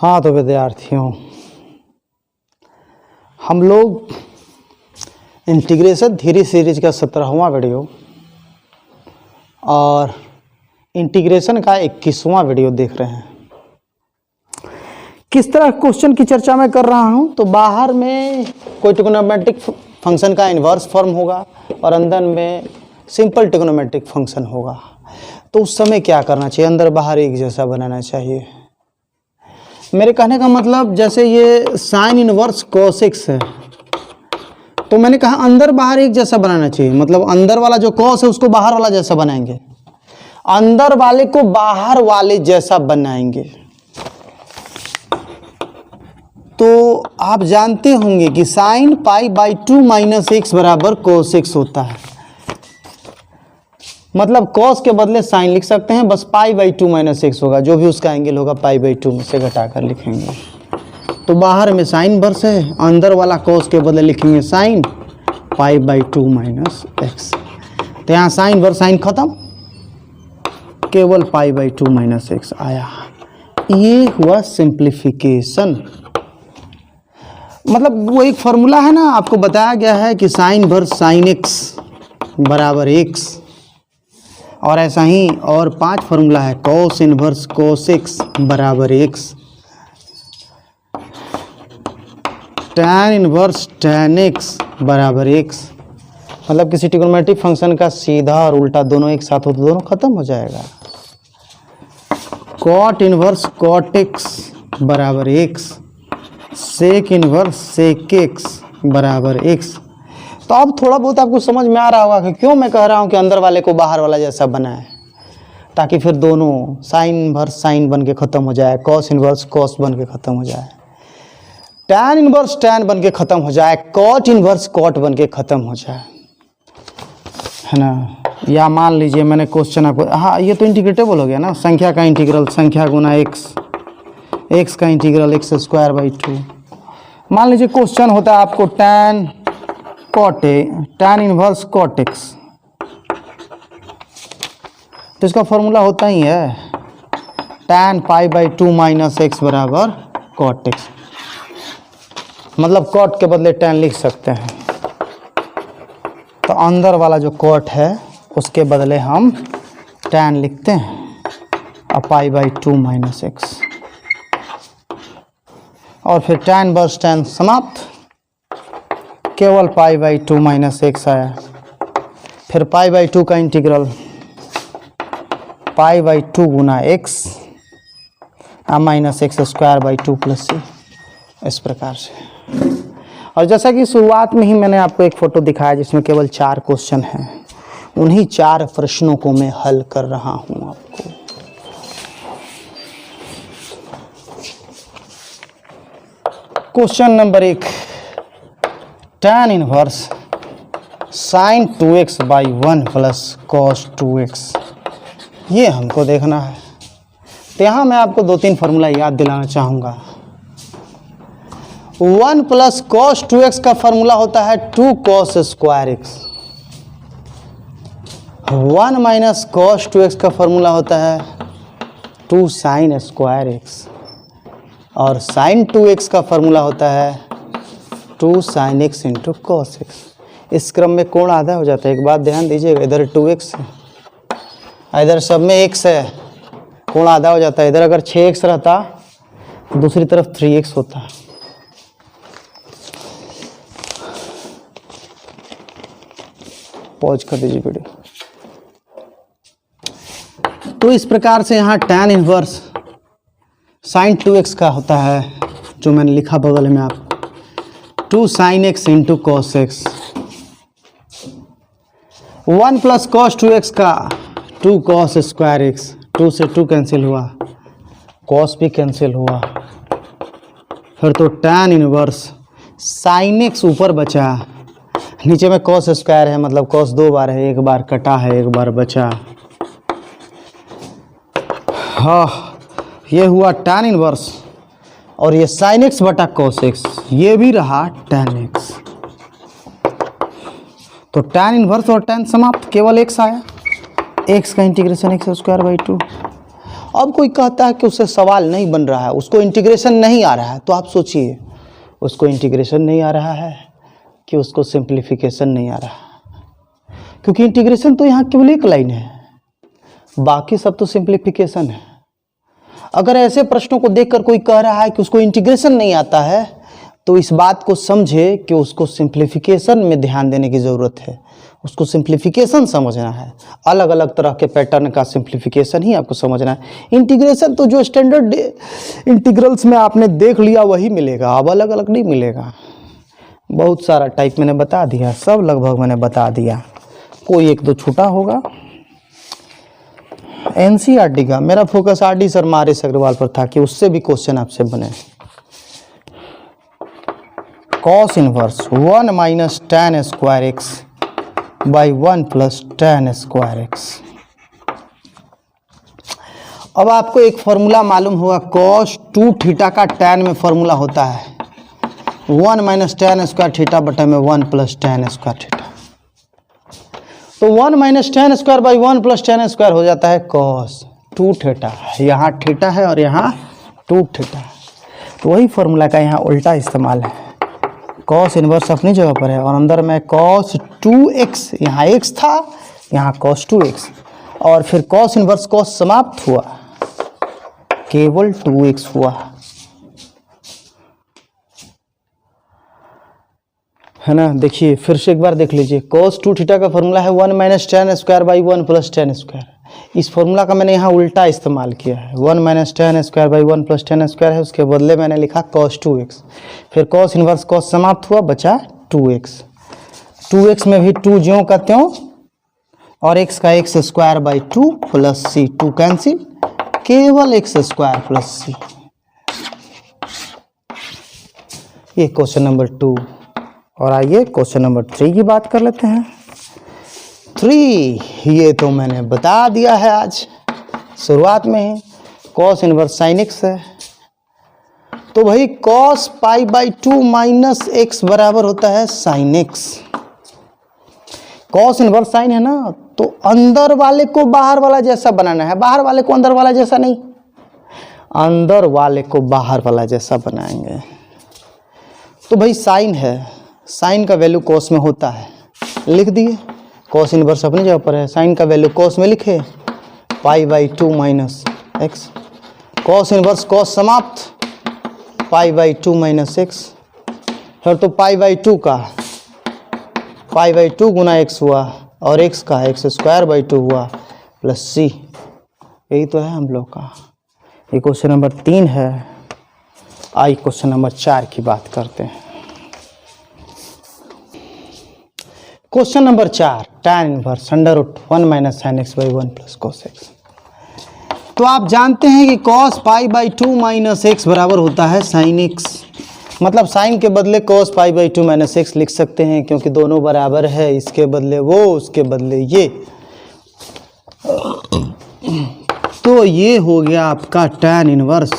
हाँ तो विद्यार्थियों, हम लोग इंटीग्रेशन थ्योरी सीरीज का 17वां वीडियो और इंटीग्रेशन का 21वां वीडियो देख रहे हैं। किस तरह क्वेश्चन की चर्चा मैं कर रहा हूं, तो बाहर में कोई ट्रिग्नोमेट्रिक फंक्शन का इन्वर्स फॉर्म होगा और अंदर में सिंपल ट्रिग्नोमेट्रिक फंक्शन होगा। तो उस समय क्या करना चाहिए, अंदर बाहर एक जैसा बनाना चाहिए। मेरे कहने का मतलब, जैसे ये साइन इनवर्स कोसेक्स है तो मैंने कहा अंदर बाहर एक जैसा बनाना चाहिए, मतलब अंदर वाला जो कॉस है उसको बाहर वाला जैसा बनाएंगे, अंदर वाले को बाहर वाले जैसा बनाएंगे। तो आप जानते होंगे कि sine pi by 2 minus x बराबर कोस एक्स होता है, मतलब कॉस के बदले साइन लिख सकते हैं, बस पाई बाई 2 माइनस एक्स होगा, जो भी उसका एंगल होगा पाई बाई 2 में से घटाकर लिखेंगे। तो बाहर में साइन वर्स है, अंदर वाला कॉस के बदले लिखेंगे sine pi by 2 minus x. तो यहाँ साइन वर्स साइन खत्म, केवल पाई बाई 2 माइनस एक्स आया। ये हुआ सिंप्लीफिकेशन। मतलब वो एक फॉर्मूला है ना, आपको बताया गया है कि साइन वर्स साइन एक्स बराबर एक्स, और ऐसा ही और 5 फार्मूला है, कॉस इनवर्स कॉस एक्स बराबर x, tan inverse tan x बराबर एक्स। मतलब किसी ट्रिग्नोमेट्रिक फंक्शन का सीधा और उल्टा दोनों एक साथ हो तो दोनों खत्म हो जाएगा। कॉट इनवर्स कॉट एक्स बराबर x, sec inverse sec x बराबर एक्स। तो अब थोड़ा बहुत आपको समझ में आ रहा होगा कि क्यों मैं कह रहा हूँ कि अंदर वाले को बाहर वाला जैसा बनाए, ताकि फिर दोनों साइन इनवर्स साइन बन के ख़त्म हो जाए, कॉस इनवर्स कॉस बन के ख़त्म हो जाए, टैन इनवर्स टैन बन के ख़त्म हो जाए, कॉट इनवर्स कॉट बन के ख़त्म हो जाए, है ना। या मान लीजिए मैंने क्वेश्चन आपको, हाँ ये तो इंटीग्रेटेबल हो गया ना, संख्या का इंटीग्रल संख्या गुना एक्स, एक्स का इंटीग्रल एक्स स्क्वायर बाई 2। मान लीजिए क्वेश्चन होता है आपको tan cot tan inverse cot x, तो इसका फॉर्मूला होता ही है tan pi by 2 minus x बराबर कॉट एक्स, मतलब कॉट के बदले टैन लिख सकते हैं। तो अंदर वाला जो कॉट है उसके बदले हम टैन लिखते हैं और पाई बाई 2 माइनस एक्स, और फिर टैन बस टैन समाप्त, केवल पाई बाई 2 माइनस एक्स आया। फिर पाई बाई 2 का इंटीग्रल पाई बाई 2 गुना x minus x square by 2 plus c, इस प्रकार से। और जैसा कि शुरुआत में ही मैंने आपको एक फ़ोटो दिखाया जिसमें केवल 4 क्वेश्चन हैं, उन्हीं 4 प्रश्नों को मैं हल कर रहा हूँ आपको। Question number 1, tan inverse sine 2x by 1 plus cos 2x, ये हमको देखना है। तो यहाँ मैं आपको 2-3 फार्मूला याद दिलाना चाहूँगा। 1 प्लस कॉस 2x का फार्मूला होता है 2 cos square x, 1 minus cos 2x का फार्मूला होता है 2 साइन स्क्वायर एक्स, और साइन 2x का फार्मूला होता है 2 sine x into cos x. इस क्रम में कोण आधा हो जाता है, एक बात ध्यान दीजिएगा, इधर 2x है, इधर सब में x है, कोण आधा हो जाता है। इधर अगर 6x रहता तो दूसरी तरफ 3x होता। पॉज कर दीजिए वीडियो। तो इस प्रकार से यहाँ टैन इनवर्स साइन 2x का होता है, जो मैंने लिखा बगल में आप, 2 sine x into cos x. 1 plus cos 2x का 2 कॉस स्क्वायर एक्स, 2 से 2 कैंसिल हुआ, कॉस भी कैंसिल हुआ। फिर तो टैन इनवर्स साइन एक्स ऊपर बचा, नीचे में कॉस स्क्वायर है, मतलब कॉस 2 बार है, एक बार कटा है, एक बार बचा। हाँ, ये हुआ टैन इनवर्स, और ये साइन एक्स बटा कॉस एक्स, ये भी रहा टैन एक्स। तो टैन इनवर्स और टैन समाप्त, केवल एक्स आया, एक्स का इंटीग्रेशन एक्स स्क्वायर बाई 2, अब कोई कहता है कि उससे सवाल नहीं बन रहा है, उसको इंटीग्रेशन नहीं आ रहा है, तो आप सोचिए उसको इंटीग्रेशन नहीं आ रहा है कि उसको सिंप्लीफिकेशन नहीं आ रहा है, क्योंकि इंटीग्रेशन तो यहाँ केवल एक लाइन है, बाकी सब तो सिंप्लीफिकेशन है। अगर ऐसे प्रश्नों को देखकर कोई कह रहा है कि उसको इंटीग्रेशन नहीं आता है, तो इस बात को समझे कि उसको सिंप्लीफिकेशन में ध्यान देने की ज़रूरत है, उसको सिंप्लीफिकेशन समझना है, अलग अलग तरह के पैटर्न का सिंप्लीफिकेशन ही आपको समझना है। इंटीग्रेशन तो जो स्टैंडर्ड इंटीग्रल्स में आपने देख लिया वही मिलेगा, अब अलग अलग नहीं मिलेगा। बहुत सारा टाइप मैंने बता दिया, सब लगभग मैंने बता दिया, कोई एक दो छूटा होगा। एनसीईआरटी का मेरा focus R D Sharma R S Agarwal पर था कि उससे भी क्वेश्चन आपसे बने। Cos inverse 1 minus tan square x by 1 plus tan square x. अब आपको एक फॉर्मूला मालूम होगा, cos 2 थीटा का tan में फॉर्मूला होता है 1 माइनस tan स्क्वायर थीटा बटा में 1 प्लस tan स्क्वायर थीटा। तो 1 minus tan square by 1 plus tan square हो जाता है cos 2 थीटा। यहाँ थीटा है और यहाँ 2 थीटा है, तो वही फॉर्मूला का यहाँ उल्टा इस्तेमाल है। cos इनवर्स अपनी जगह पर है और अंदर में cos 2x, यहाँ x था, यहाँ cos 2x, और फिर cos इनवर्स cos समाप्त हुआ, केवल 2x हुआ, है ना। देखिए फिर से एक बार देख लीजिए, cos 2 थीटा का फॉर्मूला है 1 minus tan square by 1 plus tan square. इस फॉर्मूला का मैंने यहाँ उल्टा इस्तेमाल किया है, 1 minus tan square by 1 plus tan square है, उसके बदले मैंने लिखा cos 2x, फिर cos इनवर्स cos समाप्त हुआ, बचा 2x। 2x में भी 2 ज्यों का त्यों और x का x square by 2 plus c, 2 cancel, केवल x स्क्वायर प्लस c। ये क्वेश्चन नंबर 2। और आइए क्वेश्चन नंबर 3 की बात कर लेते हैं। 3 ये तो मैंने बता दिया है आज शुरुआत में ही, cos इनवर्स sin x है। तो भाई cos pi by 2 minus x बराबर होता है sin x। cos inverse sin है ना, तो अंदर वाले को बाहर वाला जैसा बनाना है, बाहर वाले को अंदर वाला जैसा नहीं, अंदर वाले को बाहर वाला जैसा बनाएंगे। तो भाई साइन है, साइन का वैल्यू cos में होता है, लिख दिए, cos इनवर्स अपनी जगह पर है, साइन का वैल्यू cos में लिखे, पाई by 2 minus x, cos inverse cos समाप्त, पाई बाई 2 माइनस एक्स, फिर तो पाई बाई 2 का पाई बाई 2 गुना एक्स हुआ और x का x स्क्वायर बाई 2 हुआ प्लस c। यही तो है हम लोग का। ये क्वेश्चन नंबर 3 है। आइए क्वेश्चन नंबर 4 की बात करते हैं। Question number 4, tan inverse under root 1 minus sine x by 1 plus cos x। तो आप जानते हैं कि cos pi by 2 minus x बराबर होता है sin x, मतलब साइन के बदले cos pi by 2 minus x लिख सकते हैं, क्योंकि दोनों बराबर है, इसके बदले वो उसके बदले ये। तो ये हो गया आपका tan inverse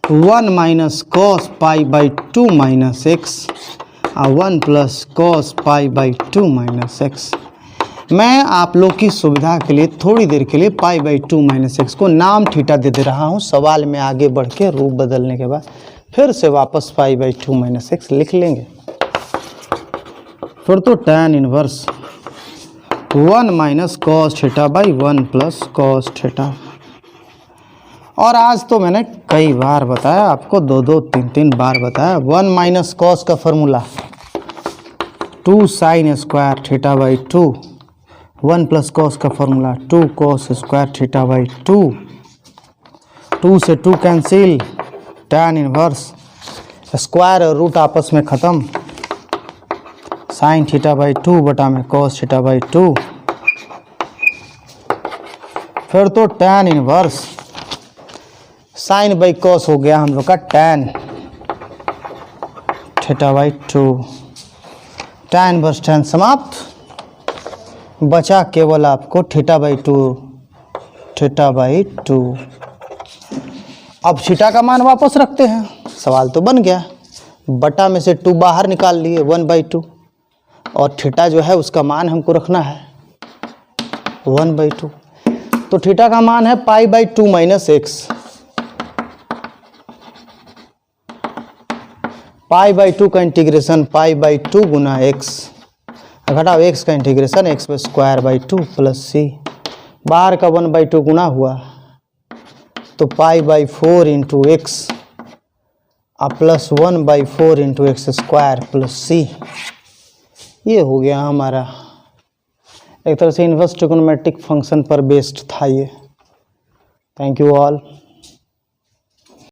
1 minus cos pi by 2 minus x और 1 plus cos pi by 2 minus x. मैं आप लोग की सुविधा के लिए थोड़ी देर के लिए पाई बाई 2 माइनस एक्स को नाम थीटा दे रहा हूँ, सवाल में आगे बढ़ के रूप बदलने के बाद फिर से वापस पाई बाई 2 माइनस एक्स लिख लेंगे। फिर तो tan inverse 1 minus cos theta by 1 plus cos theta. और आज तो मैंने कई बार बताया आपको, 2-2 3-3 बार बताया। 1 माइनस cos का formula 2 sine square theta by 2, 1 plus cos का formula 2 cos square theta by 2, 2 से 2 कैंसिल, tan इनवर्स स्क्वायर और रूट आपस में ख़त्म, साइन थीटा बाई 2 बटा में cos थीटा बाई 2। फिर तो tan inverse sine by cos हो गया हम लोग का tan theta by 2, tan inverse tan समाप्त, बचा केवल आपको थीटा बाई 2, थीटा बाई 2। अब थीटा का मान वापस रखते हैं, सवाल तो बन गया, बटा में से 2 बाहर निकाल लिए 1/2, और थीटा जो है उसका मान हमको रखना है 1/2। तो थीटा का मान है pi by 2 minus x, pi by 2 का इंटीग्रेशन पाई बाई 2 गुना एक्स, घटाओ एक्स का integration x square by 2 plus c, बाहर का 1/2 गुना हुआ तो pi by 4 into x plus 1/4 into x square plus c. ये हो गया हमारा, एक तरह से इन्वर्स ट्रिग्नोमेट्रिक फंक्शन पर बेस्ड था ये। Thank you all.